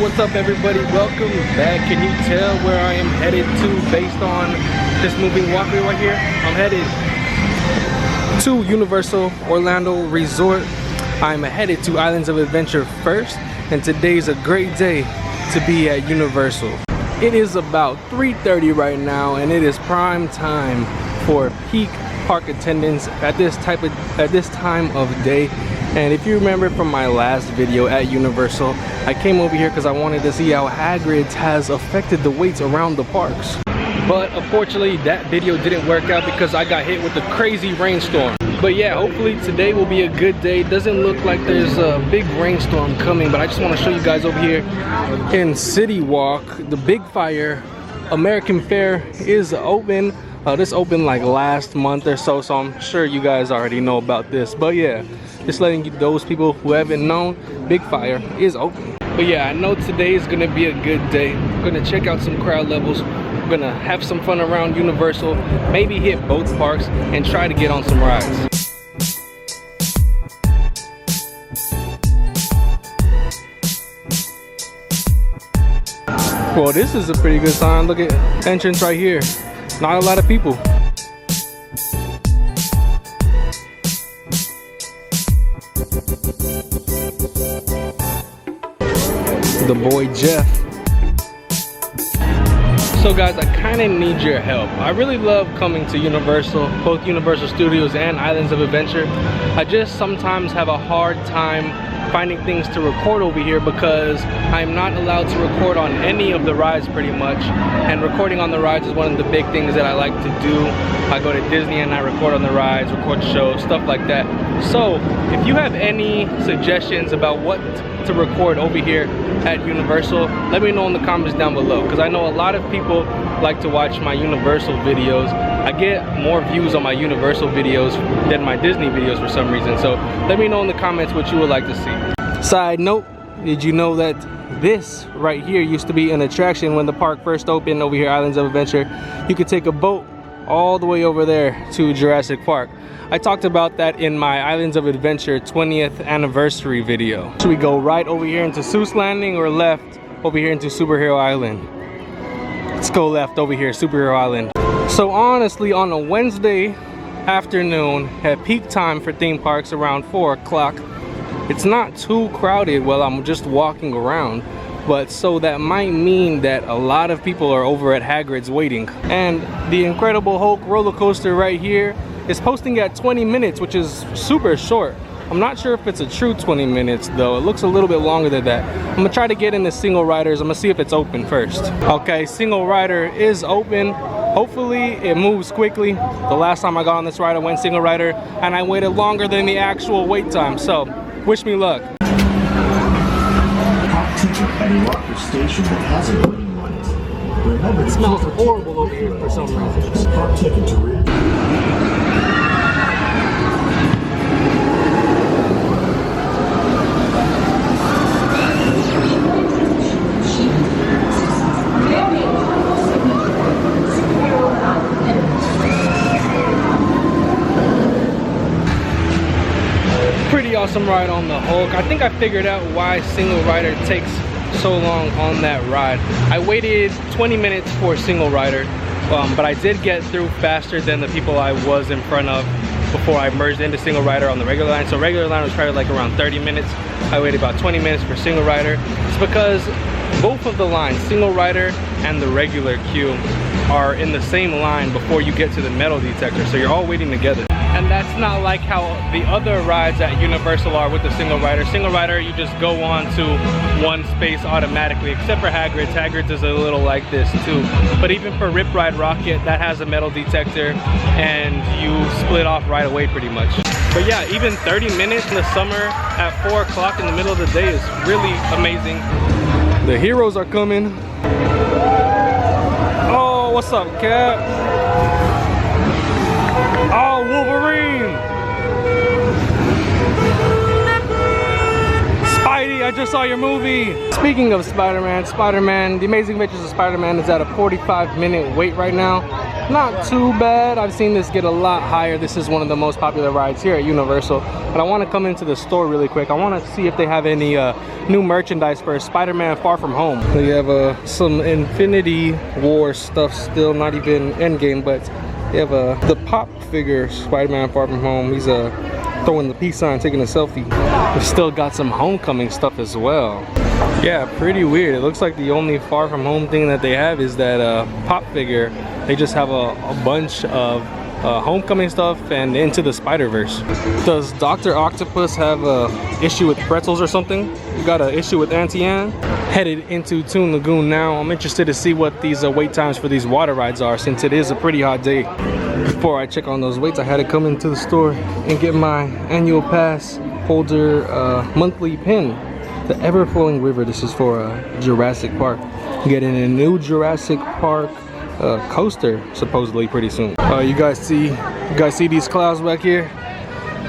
what's up everybody? Welcome back. Can you tell where I am headed to based on this moving walkway right here? I'm headed to Universal Orlando Resort. I'm headed to Islands of Adventure first, and today's a great day to be at Universal. It is about 3:30 right now, and it is prime time for peak park attendance at this time of day. And if you remember from my last video at Universal, I came over here because I wanted to see how Hagrids has affected the waits around the parks. But unfortunately, that video didn't work out because I got hit with a crazy rainstorm. But yeah, hopefully today will be a good day. Doesn't look like there's a big rainstorm coming, but I just want to show you guys over here in City Walk, the Big Fire American Fair is open. This opened like last month or so, so I'm sure you guys already know about this. But yeah, just letting you, those people who haven't known, Big Fire is open. But yeah, I know today is gonna be a good day. I'm gonna check out some crowd levels. We're gonna have some fun around Universal, maybe hit both parks and try to get on some rides. Well, this is a pretty good sign. Look at entrance right here. Not a lot of people. The boy Jeff. So guys, I kind of need your help. I really love coming to Universal, both Universal Studios and Islands of Adventure. I just sometimes have a hard time finding things to record over here because I'm not allowed to record on any of the rides pretty much, and recording on the rides is one of the big things that I like to do. I go to Disney and I record on the rides, record shows, stuff like that. So if you have any suggestions about what to record over here at Universal, let me know in the comments down below, because I know a lot of people like to watch my Universal videos. I get more views on my Universal videos than my Disney videos for some reason, so let me know in the comments what you would like to see. Side note, did you know that this right here used to be an attraction when the park first opened over here, Islands of Adventure? You could take a boat all the way over there to Jurassic Park. I talked about that in my Islands of Adventure 20th anniversary video. Should we go right over here into Seuss Landing or left over here into Superhero Island? Let's go left over here, Superhero Island. So honestly, on a Wednesday afternoon at peak time for theme parks around 4 o'clock, it's not too crowded while I'm just walking around. But so that might mean that a lot of people are over at Hagrid's waiting. And the Incredible Hulk roller coaster right here is posting at 20 minutes, which is super short. I'm not sure if it's a true 20 minutes though. It looks a little bit longer than that. I'm gonna try to get into single riders. I'm gonna see if it's open first. Okay, single rider is open. Hopefully it moves quickly. The last time I got on this ride, I went single rider and I waited longer than the actual wait time. So wish me luck. At a locker station that has a waiting on it. Remember, it smells horrible over here for some reason. Park ticket to read. Pretty awesome ride on the Hulk. I think I figured out why single rider takes so long on that ride. I waited 20 minutes for single rider, but I did get through faster than the people I was in front of before I merged into single rider on the regular line. So regular line was probably like around 30 minutes. I waited about 20 minutes for single rider. It's because both of the lines, single rider and the regular queue, are in the same line before you get to the metal detector. So you're all waiting together. And that's not like how the other rides at Universal are with the single rider. Single rider, you just go on to one space automatically, except for Hagrid's. Hagrid's is a little like this too. But even for Rip Ride Rocket, that has a metal detector and you split off right away pretty much. But yeah, even 30 minutes in the summer at 4 o'clock in the middle of the day is really amazing. The heroes are coming. Oh, what's up, Cap? Oh, Wolverine! Spidey, I just saw your movie. Speaking of SpiderMan, the Amazing Adventures of SpiderMan is at a 45-minute wait right now. not too bad. I've seen this get a lot higher. This is one of the most popular rides here at Universal. But I want to come into the store really quick. I want to see if they have any new merchandise for SpiderMan Far From Home. They have some Infinity War stuff still, not even Endgame, but they have the pop figure SpiderMan Far From Home. He's throwing the peace sign, taking a selfie. They still got some Homecoming stuff as well. Yeah, pretty weird. It looks like the only Far From Home thing that they have is that pop figure. They just have a bunch of Homecoming stuff and Into the Spider-Verse. Does Dr. Octopus have a issue with pretzels or something? You got an issue with Auntie Anne? Headed into Toon Lagoon now. I'm interested to see what these wait times for these water rides are, since it is a pretty hot day. Before I check on those waits, I had to come into the store and get my annual pass holder monthly pin. The Ever-Flowing River. This is for Jurassic Park. Getting a new Jurassic Park coaster supposedly pretty soon. You guys see these clouds back here?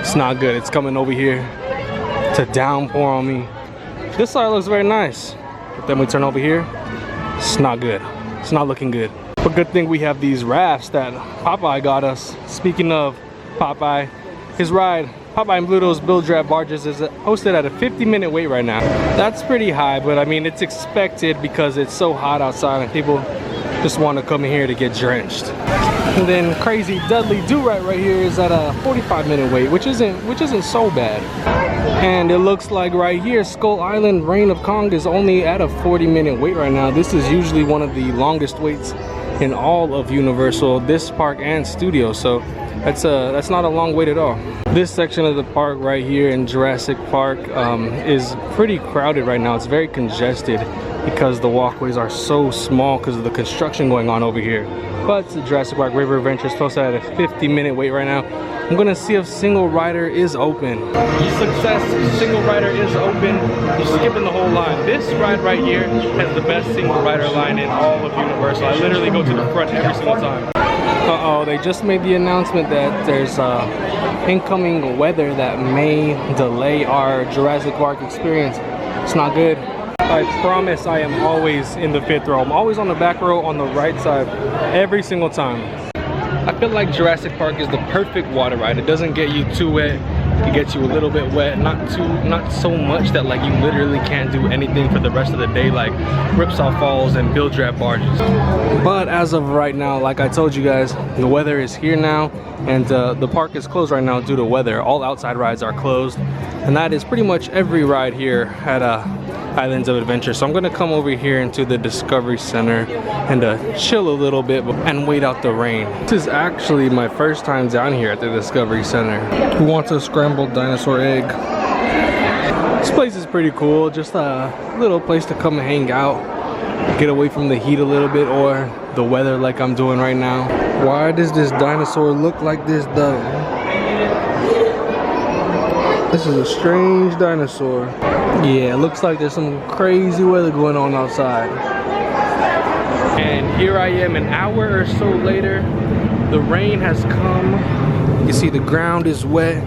It's not good. It's coming over here to downpour on me. This side looks very nice, but then we turn over here, it's not good. It's not looking good. But good thing we have these rafts that Popeye got us. Speaking of Popeye, his ride, Popeye and Bluto's Bill Drab Barges, is hosted at a 50-minute wait right now. That's pretty high, but I mean, it's expected because it's so hot outside and people just want to come in here to get drenched. And then Crazy Dudley Do-Right right here is at a 45-minute wait, which isn't so bad. And it looks like right here, Skull Island Reign of Kong is only at a 40-minute wait right now. This is usually one of the longest waits in all of Universal, this park and studio, so that's not a long wait at all. This section of the park right here in Jurassic Park is pretty crowded right now. It's very congested because the walkways are so small because of the construction going on over here. But the Jurassic Park River Adventure is posted at a 50-minute wait right now. I'm gonna see if single rider is open. Success, single rider is open. You're skipping the whole line. This ride right here has the best single rider line in all of Universal. I literally go to the front every single time. Uh-oh, they just made the announcement that there's incoming weather that may delay our Jurassic Park experience. It's not good. I promise I am always in the 5th row. I'm always on the back row on the right side every single time. I feel like Jurassic Park is the perfect water ride. It doesn't get you too wet. It gets you a little bit wet, not so much that like you literally can't do anything for the rest of the day, like Ripsaw Falls and Bill Drab Barges. But as of right now, like I told you guys, the weather is here now, and the park is closed right now due to weather. All outside rides are closed, and that is pretty much every ride here at Islands of Adventure. So I'm gonna come over here into the Discovery Center and chill a little bit and wait out the rain. This is actually my first time down here at the Discovery Center. Who wants a scrambled dinosaur egg? This place is pretty cool. Just a little place to come and hang out, get away from the heat a little bit or the weather like I'm doing right now. Why does this dinosaur look like this though? This is a strange dinosaur. Yeah, it looks like there's some crazy weather going on outside. And here I am an hour or so later. The rain has come. You see the ground is wet.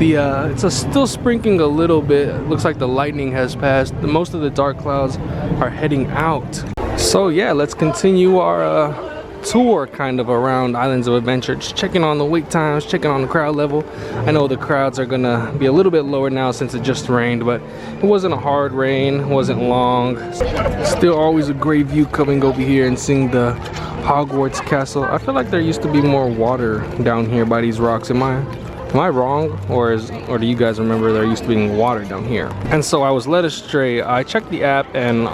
It's still sprinkling a little bit. It looks like the lightning has passed. Most of the dark clouds are heading out. So yeah, let's continue our tour kind of around Islands of Adventure, just checking on the wait times, checking on the crowd level. I know the crowds are gonna be a little bit lower now since it just rained, but it wasn't a hard rain, it wasn't long. Still always a great view coming over here and seeing the Hogwarts Castle. I feel like there used to be more water down here by these rocks. Am I wrong, or do you guys remember there used to be water down here? And so I was led astray. I checked the app and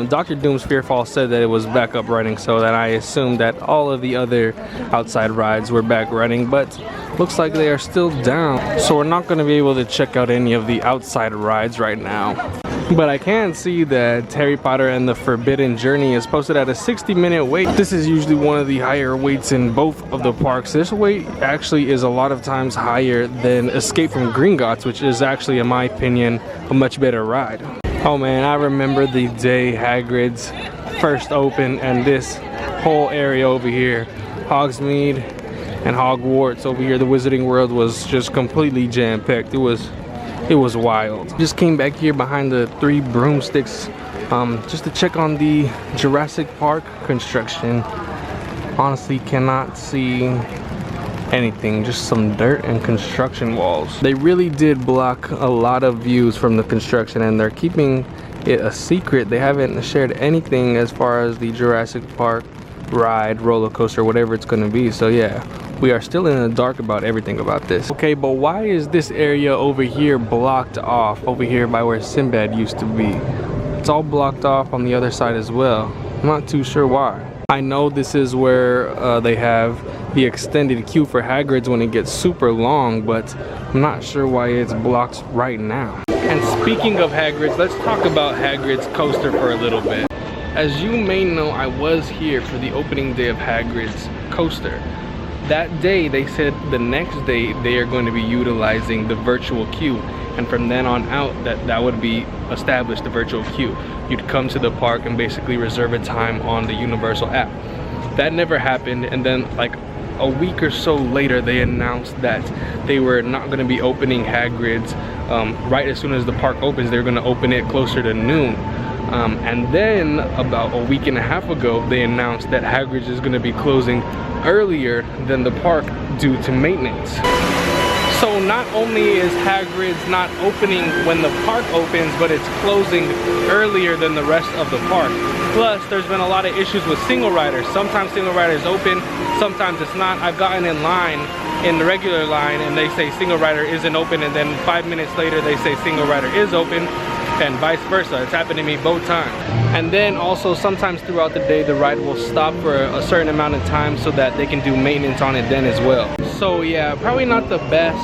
Dr. Doom's Fearfall said that it was back up running, so that I assumed that all of the other outside rides were back running, but looks like they are still down. So we're not going to be able to check out any of the outside rides right now. But I can see that Harry Potter and the Forbidden Journey is posted at a 60-minute wait. This is usually one of the higher waits in both of the parks. This wait actually is a lot of times higher than Escape from Gringotts, which is actually, in my opinion, a much better ride. Oh man, I remember the day Hagrid's first opened and this whole area over here, Hogsmeade and Hogwarts over here, the Wizarding World was just completely jam-packed. It was wild. Just came back here behind the 3 broomsticks just to check on the Jurassic Park construction. Honestly cannot see anything, just some dirt and construction walls. They really did block a lot of views from the construction, and they're keeping it a secret. They haven't shared anything as far as the Jurassic Park ride, roller coaster, whatever it's going to be. So yeah, we are still in the dark about everything about this. Okay, but why is this area over here blocked off, over here by where Sinbad used to be? It's all blocked off on the other side as well. I'm not too sure why. I know this is where they have the extended queue for Hagrid's when it gets super long, but I'm not sure why it's blocked right now. And speaking of Hagrid's, let's talk about Hagrid's Coaster for a little bit. As you may know, I was here for the opening day of Hagrid's Coaster. That day, they said the next day they are going to be utilizing the virtual queue, and from then on out that would be established, the virtual queue. You'd come to the park and basically reserve a time on the Universal app. That never happened, and then like a week or so later they announced that they were not going to be opening Hagrid's right as soon as the park opens. They were going to open it closer to noon. And then about a week and a half ago they announced that Hagrid's is going to be closing earlier than the park due to maintenance. So not only is Hagrid's not opening when the park opens, but it's closing earlier than the rest of the park. Plus, there's been a lot of issues with single riders. Sometimes single riders open, sometimes it's not. I've gotten in line, in the regular line, and they say single rider isn't open, and then 5 minutes later they say single rider is open, and vice versa. It's happened to me both times. And then also sometimes throughout the day the ride will stop for a certain amount of time so that they can do maintenance on it then as well. So yeah, probably not the best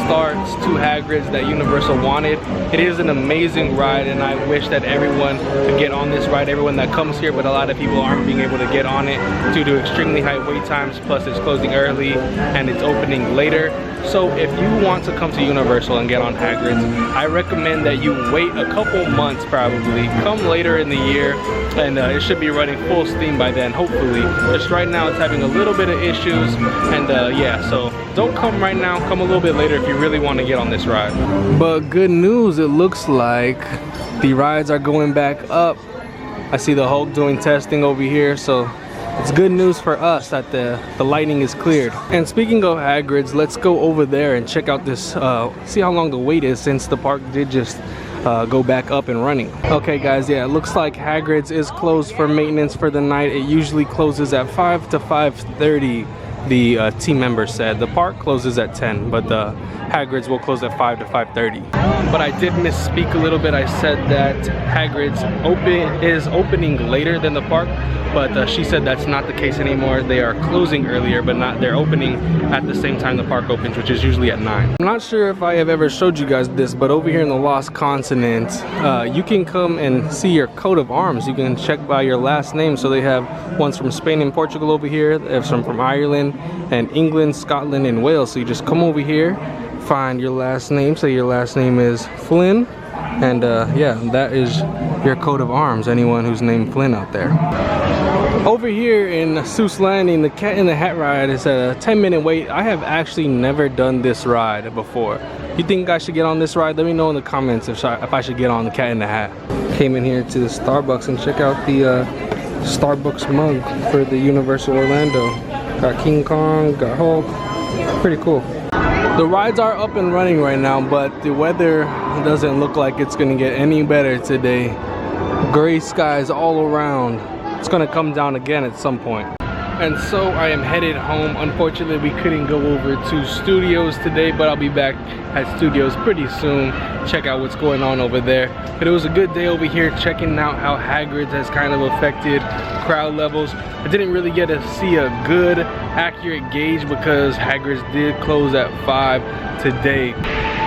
starts to Hagrid's that Universal wanted. It is an amazing ride, and I wish that everyone could get on this ride, everyone that comes here, but a lot of people aren't being able to get on it due to extremely high wait times, plus it's closing early and it's opening later. So if you want to come to Universal and get on Hagrid's, I recommend that you wait a couple months probably. Come later in the year, and it should be running full steam by then, hopefully. Just right now it's having a little bit of issues, and yeah, so don't come right now, come a little bit later if you really want to get on this ride. But good news, it looks like the rides are going back up. I see the Hulk doing testing over here, so it's good news for us that the lighting is cleared. And speaking of Hagrid's, let's go over there and check out this, see how long the wait is since the park did just go back up and running. Okay guys, yeah, it looks like Hagrid's is closed for maintenance for the night. It usually closes at 5 to 5:30, the team member said. The park closes at 10, but the Hagrid's will close at 5 to 5:30. But I did misspeak a little bit. I said that Hagrid's is opening later than the park, but she said that's not the case anymore. They are closing earlier, but they're opening at the same time the park opens, which is usually at 9. I'm not sure if I have ever showed you guys this, but over here in the Lost Continent, you can come and see your coat of arms. You can check by your last name. So they have ones from Spain and Portugal over here. They have some from Ireland and England, Scotland, and Wales. So you just come over here, find your last name, say your last name is Flynn, and yeah, that is your coat of arms, anyone who's named Flynn out there. Over here in Seuss Landing, the Cat in the Hat ride is a 10-minute wait. I have actually never done this ride before. You think I should get on this ride? Let me know in the comments if I should get on the Cat in the Hat. Came in here to the Starbucks and check out the Starbucks mug for the Universal Orlando. Got King Kong, got Hulk, pretty cool. The rides are up and running right now, but the weather doesn't look like it's gonna get any better today. Gray skies all around. It's gonna come down again at some point. And so I am headed home. Unfortunately, we couldn't go over to Studios today, but I'll be back at Studios pretty soon. Check out what's going on over there. But it was a good day over here, checking out how Hagrid's has kind of affected crowd levels. I didn't really get to see a good, accurate gauge because Hagrid's did close at 5 today.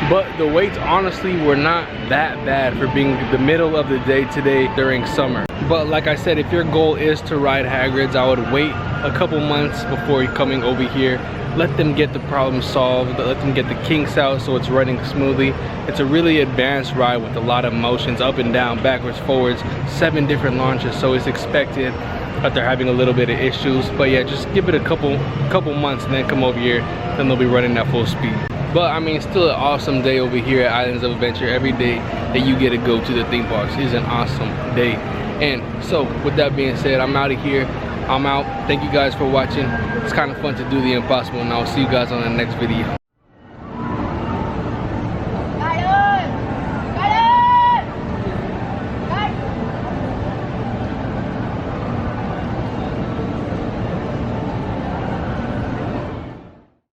But the waits honestly were not that bad for being the middle of the day today during summer. But like I said, if your goal is to ride Hagrid's, I would wait a couple months before coming over here. Let them get the problem solved, let them get the kinks out so it's running smoothly. It's a really advanced ride with a lot of motions, up and down, backwards, forwards, 7 different launches, so it's expected that they're having a little bit of issues. But yeah, just give it a couple months and then come over here, then they'll be running at full speed. But I mean, still an awesome day over here at Islands of Adventure. Every day that you get to go to the theme parks is an awesome day. And so with that being said, I'm out of here. I'm out. Thank you guys for watching. It's kind of fun to do the impossible, and I'll see you guys on the next video.